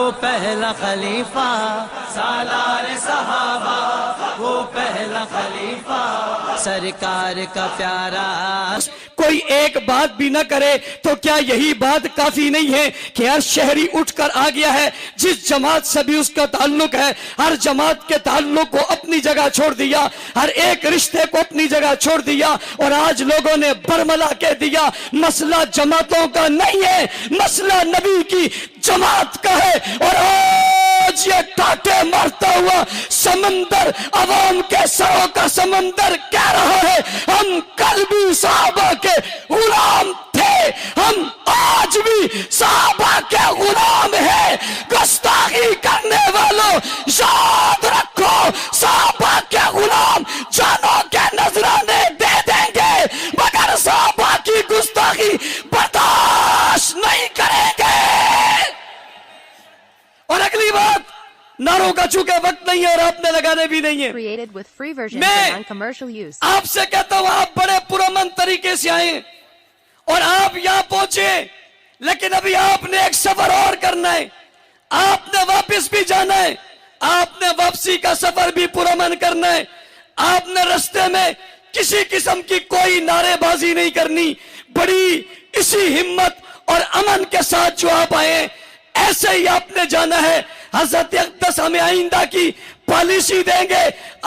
وہ پہلا خلیفہ سالار صحابہ، وہ پہلا خلیفہ سرکار کا پیارا۔ کوئی ایک بات بھی نہ کرے تو کیا یہی بات کافی نہیں ہے کہ ہر شہری اٹھ کر آ گیا ہے؟ جس جماعت سے بھی اس کا تعلق ہے، ہر جماعت کے تعلق کو اپنی جگہ چھوڑ دیا، ہر ایک رشتے کو اپنی جگہ چھوڑ دیا، اور آج لوگوں نے برملا کہہ دیا مسئلہ جماعتوں کا نہیں ہے، مسئلہ نبی کی جماعت کا ہے۔ اور آج یہ ٹاٹے مارتا ہوا سمندر، عوام کے سروں کا سمندر کہہ رہا ہے ہم کل بھی صحابہ کے غلام تھے، ہم آج بھی صحابہ کے غلام ہیں۔ گستاخی کرنے والوں یاد رکھو، صحابہ کے غلام جانوں کے نذرانے دے دیں گے مگر صحابہ کی گستاخی برداشت نہیں کریں گے۔ اور اگلی بات، نعروں کا چونکہ وقت نہیں ہے اور آپ نے لگانے بھی نہیں ہے، میں آپ سے کہتا ہوں آپ بڑے پرامن طریقے سے آئیں اور آپ یہاں پہنچے، لیکن ابھی آپ نے ایک سفر اور کرنا ہے، آپ نے واپس بھی جانا ہے، آپ نے واپسی کا سفر بھی پرامن کرنا ہے۔ آپ نے رستے میں کسی قسم کی کوئی نعرے بازی نہیں کرنی، بڑی اسی ہمت اور امن کے ساتھ جو آپ آئے ایسے ہی آپ نے جانا ہے۔ حضرت اقدس ہمیں آئندہ کی پالیسی دیں گے۔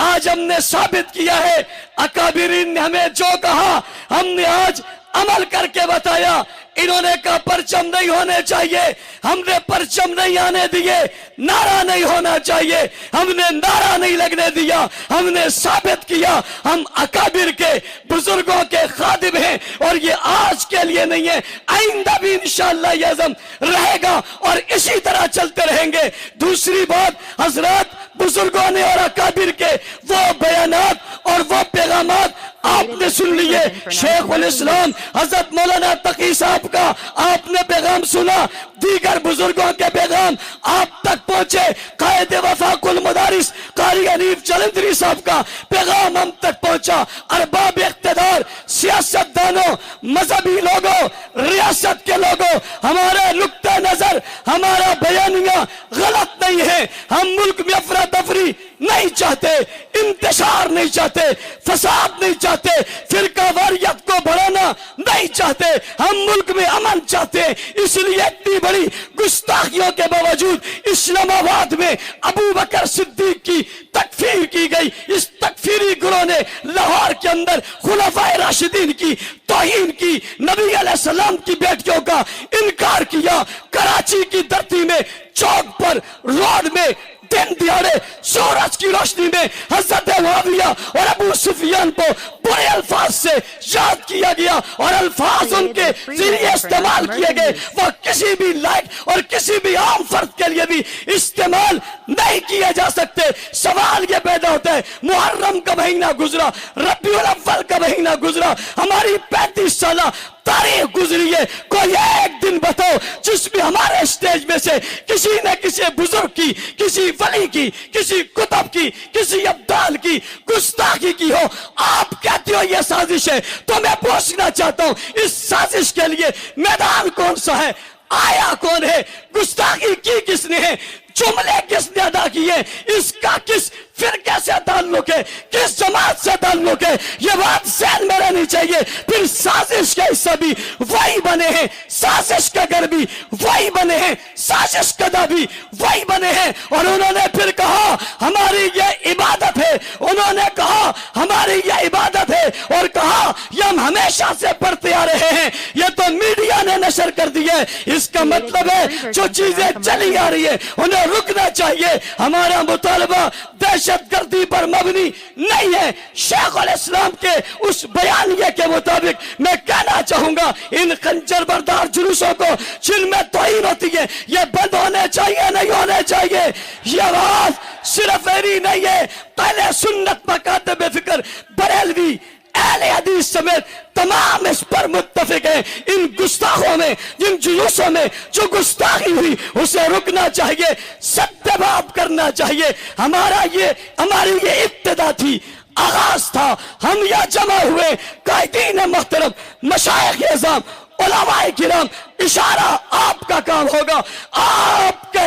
آج ہم نے ثابت کیا ہے، اکابرین نے ہمیں جو کہا ہم نے آج عمل کر کے بتایا۔ انہوں نے کہا پرچم نہیں ہونے چاہیے، ہم نے پرچم نہیں آنے دیے، نعرہ نہیں ہونا چاہیے، ہم نے نعرہ نہیں لگنے دیا، ہم نے ثابت کیا ہم اکابر کے بزرگوں کے خادم ہیں، اور یہ آج کے لیے نہیں ہے، آئندہ بھی انشاءاللہ یہ عزم رہے گا اور اسی طرح چلتے رہیں گے۔ دوسری بات، حضرات بزرگوں نے اور اکابر کے وہ بیانات اور وہ پیغامات آپ نے سن لیے۔ شیخ الاسلام حضرت مولانا تقی صاحب کا آپ نے پیغام سنا، دیگر بزرگوں کے پیغام آپ تک پہنچے، قائد وفاق المدارس قاری حنیف جلندری صاحب کا پیغام ہم تک پہنچا۔ ارباب اقتدار، سیاست دانوں، مذہبی لوگوں، ریاست کے لوگوں، ہمارا نقطہ نظر، ہمارا بیانیہ غلط نہیں ہے۔ ہم ملک میں افراتفری نہیں چاہتے، انتشار نہیں چاہتے، فساد نہیں چاہتے، فرقہ واریت کو بڑھانا نہیں چاہتے، ہم ملک میں امن چاہتے ہیں۔ اس لیے اتنی بڑی گستاخیوں کے باوجود اسلام آباد میں ابو بکر صدیق کی تکفیر کی گئی، اس تکفیری گروہ نے لاہور کے اندر خلفائے راشدین کی توہین کی، نبی علیہ السلام کی بیٹیوں کا انکار کیا، کراچی کی دھرتی میں چوک پر، روڈ میں، دن دیاڑے سورج کی روشنی میں حضرت معاویہ اور ابو سفیان کو برے الفاظ سے یاد کیا گیا، اور الفاظ ان کے ذریعے استعمال کیے گئے، وہ کسی بھی لائق اور کسی بھی عام فرد کے لیے بھی استعمال نہیں کیے جا سکتے۔ سوال یہ پیدا ہوتا ہے، محرم کا مہینہ گزرا، ربیع الاول کا مہینہ گزرا، ہماری 35 سالہ تاریخ گزری ہے، کوئی ایک دن بتاؤ جس میں ہمارے اسٹیج میں سے کسی نہ کسی بزرگ کی، کسی ولی کی، کسی کتب کی، کسی ابدال کی گستاخی کی ہو۔ آپ کہتے ہو یہ سازش ہے، تو میں پوچھنا چاہتا ہوں اس سازش کے لیے میدان کون سا ہے، آیا کون ہے، گستاخی کی کس نے ہے، جملے کس نے ادا کیے، اس کا کس فرقے سے تعلق ہے، کس جماعت سے تعلق ہے، یہ بات ذہن میں رہنی چاہیے۔ پھر سازش کا حصہ بھی وہی بنے ہیں، سازش کا گھر بھی وہی بنے ہیں، سازش کا بھی وہی بنے ہیں، اور انہوں نے پھر کہا ہماری یہ عبادت ہے، انہوں نے کہا ہماری یہ عبادت ہے، اور کہا یہ ہم ہمیشہ سے پڑھتے آ رہے ہیں، یہ تو میڈیا نے نشر کر دی ہے۔ اس کا مطلب ہے جو چیزیں چلی آ رہی ہے انہیں رکنا چاہیے۔ ہمارا مطالبہ دہشت گردی پر مبنی نہیں ہے۔ شیخ الاسلام کے اس بیانیے کے مطابق میں کہنا چاہوں گا ان خنجر بردار جلوسوں کو جن میں توہین ہوتی ہے یہ بند ہونے چاہیے، نہیں ہونے چاہیے۔ یہ آواز صرف میری نہیں ہے، پہلے سنت مکاتب فکر بریلوی اہل حدیث سمیت تمام اس پر متفق ہیں۔ ان گستاخوں میں، جن جلوسوں میں جو گستاخی ہوئی اسے رکنا چاہیے، ستیہ کرنا چاہیے۔ ہماری یہ ابتدا تھی، آغاز تھا، ہم یہاں جمع ہوئے، قائدین محترم، مشائخ اعظام، علماء کرام، اشارہ آپ کا کام ہوگا، آپ کے